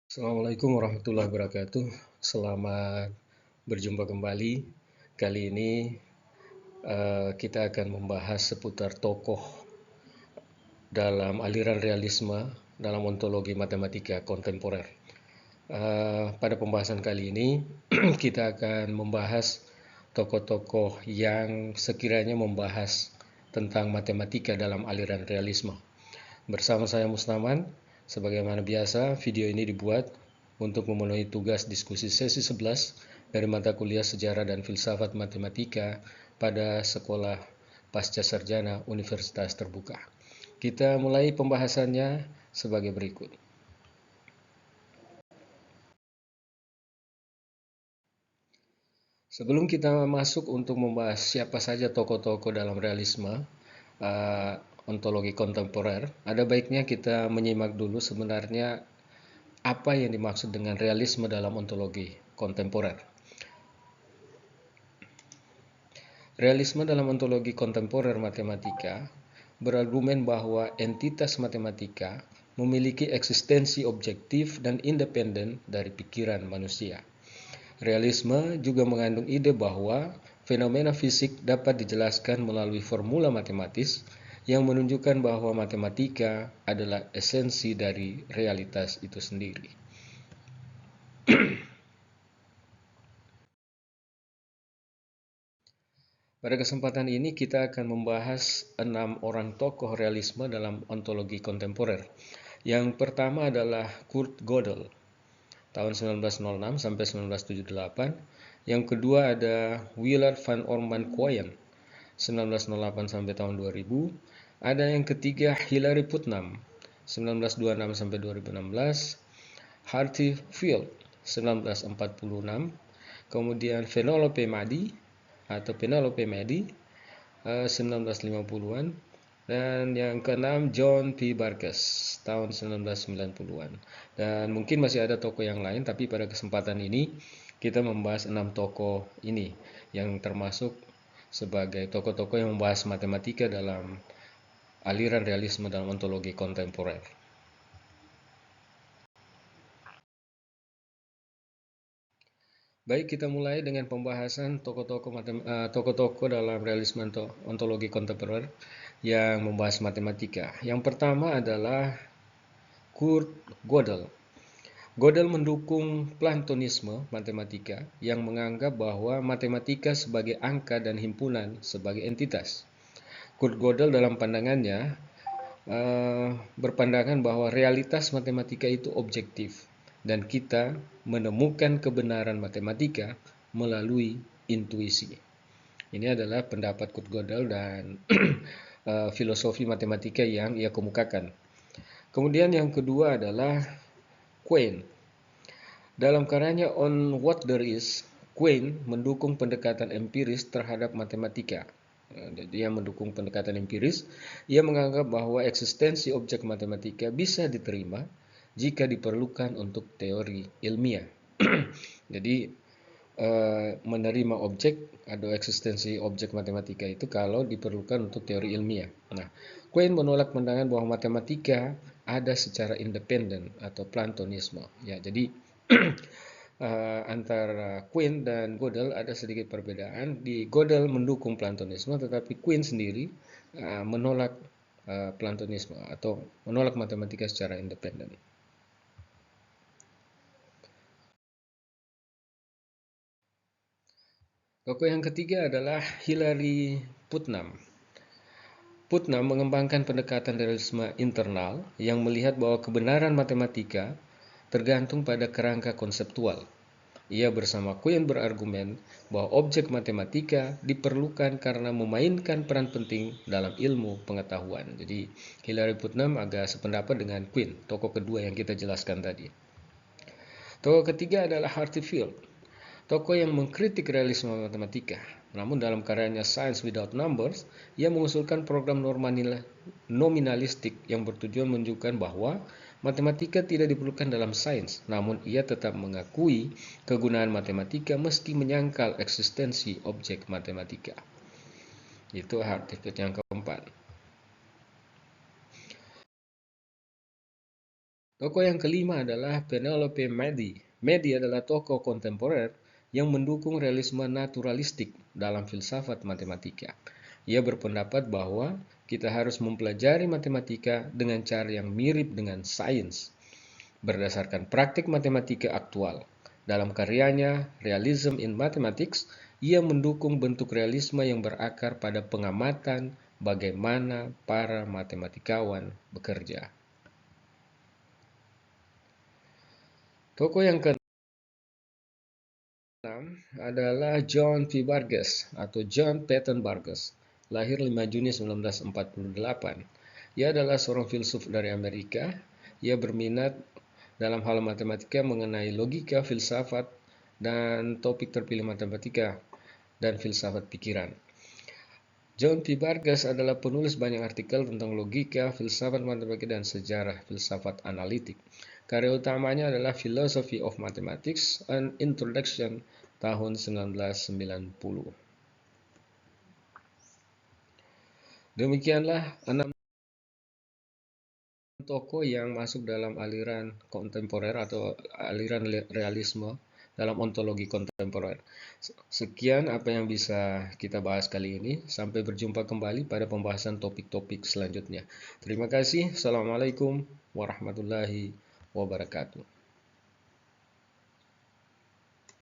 Assalamualaikum warahmatullahi wabarakatuh. Selamat berjumpa kembali. Kali ini kita akan membahas seputar tokoh dalam aliran realisme dalam ontologi matematika kontemporer. Pada pembahasan kali ini kita akan membahas tokoh-tokoh yang sekiranya membahas tentang matematika dalam aliran realisme. Bersama saya Musnaman, sebagaimana biasa video ini dibuat untuk memenuhi tugas diskusi sesi 11 dari mata kuliah Sejarah dan Filsafat Matematika pada Sekolah Pasca Sarjana Universitas Terbuka. Kita mulai pembahasannya sebagai berikut. Sebelum kita masuk untuk membahas siapa saja tokoh-tokoh dalam realisme ontologi kontemporer, ada baiknya kita menyimak dulu sebenarnya apa yang dimaksud dengan realisme dalam ontologi kontemporer. Realisme dalam ontologi kontemporer matematika berargumen bahwa entitas matematika memiliki eksistensi objektif dan independen dari pikiran manusia. Realisme juga mengandung ide bahwa fenomena fisik dapat dijelaskan melalui formula matematis yang menunjukkan bahwa matematika adalah esensi dari realitas itu sendiri. Pada kesempatan ini kita akan membahas 6 orang tokoh realisme dalam ontologi kontemporer. Yang pertama adalah Kurt Gödel, tahun 1906 sampai 1978. Yang kedua ada Willard van Orman Quine, 1908 sampai tahun 2000. Ada yang ketiga Hilary Putnam, 1926 sampai 2016. Harty Field, 1946. Kemudian Penelope Madi atau Penelope Madi, 1950-an. Dan yang keenam John P. Barkes, tahun 1990-an. Dan mungkin masih ada tokoh yang lain, tapi pada kesempatan ini kita membahas 6 tokoh ini yang termasuk sebagai tokoh-tokoh yang membahas matematika dalam aliran realisme dalam ontologi kontemporer. Baik, kita mulai dengan pembahasan tokoh-tokoh dalam realisme ontologi kontemporer yang membahas matematika. Yang pertama adalah Kurt Gödel. Gödel mendukung Plantonisme matematika yang menganggap bahwa matematika sebagai angka dan himpunan sebagai entitas. Kurt Gödel dalam pandangannya berpandangan bahwa realitas matematika itu objektif dan kita menemukan kebenaran matematika melalui intuisi. Ini adalah pendapat Kurt Gödel dan filosofi matematika yang ia kemukakan. Kemudian yang kedua adalah Quine. Dalam karyanya On What There Is, Quine mendukung pendekatan empiris terhadap matematika. Dia mendukung pendekatan empiris. Ia menganggap bahwa eksistensi objek matematika bisa diterima jika diperlukan untuk teori ilmiah. Jadi menerima objek atau eksistensi objek matematika itu kalau diperlukan untuk teori ilmiah. Nah, Quine menolak pandangan bahwa matematika ada secara independen atau Plantonisme. Ya, jadi antara Quine dan Gödel ada sedikit perbedaan. Di Gödel mendukung Plantonisme, tetapi Quine sendiri menolak Plantonisme atau menolak matematika secara independen. Tokoh yang ketiga adalah Hilary Putnam. Putnam mengembangkan pendekatan realisme internal yang melihat bahwa kebenaran matematika tergantung pada kerangka konseptual. Ia bersama Quine berargumen bahwa objek matematika diperlukan karena memainkan peran penting dalam ilmu pengetahuan. Jadi Hilary Putnam agak sependapat dengan Quine, tokoh kedua yang kita jelaskan tadi. Tokoh ketiga adalah Harty Field, tokoh yang mengkritik realisme matematika. Namun dalam karyanya Science Without Numbers, ia mengusulkan program nominalistik yang bertujuan menunjukkan bahwa matematika tidak diperlukan dalam sains, namun ia tetap mengakui kegunaan matematika meski menyangkal eksistensi objek matematika. Itu artikel yang keempat. Tokoh yang kelima adalah Penelope Medi. Medi adalah tokoh kontemporer yang mendukung realisme naturalistik dalam filsafat matematika. Ia berpendapat bahwa kita harus mempelajari matematika dengan cara yang mirip dengan sains, berdasarkan praktik matematika aktual. Dalam karyanya Realism in Mathematics, ia mendukung bentuk realisme yang berakar pada pengamatan bagaimana para matematikawan bekerja. Tokoh yang keenam adalah John P. Burgess atau John Paton Burgess, lahir 5 Juni 1948. Ia adalah seorang filsuf dari Amerika. Ia berminat dalam hal matematika mengenai logika, filsafat, dan topik terpilih matematika dan filsafat pikiran. John P. Burgess adalah penulis banyak artikel tentang logika, filsafat matematika, dan sejarah filsafat analitik. Karya utamanya adalah Philosophy of Mathematics, An Introduction, tahun 1990. Demikianlah 6 tokoh yang masuk dalam aliran kontemporer atau aliran realisme dalam ontologi kontemporer. Sekian apa yang bisa kita bahas kali ini. Sampai berjumpa kembali pada pembahasan topik-topik selanjutnya. Terima kasih. Assalamualaikum warahmatullahi wabarakatuh.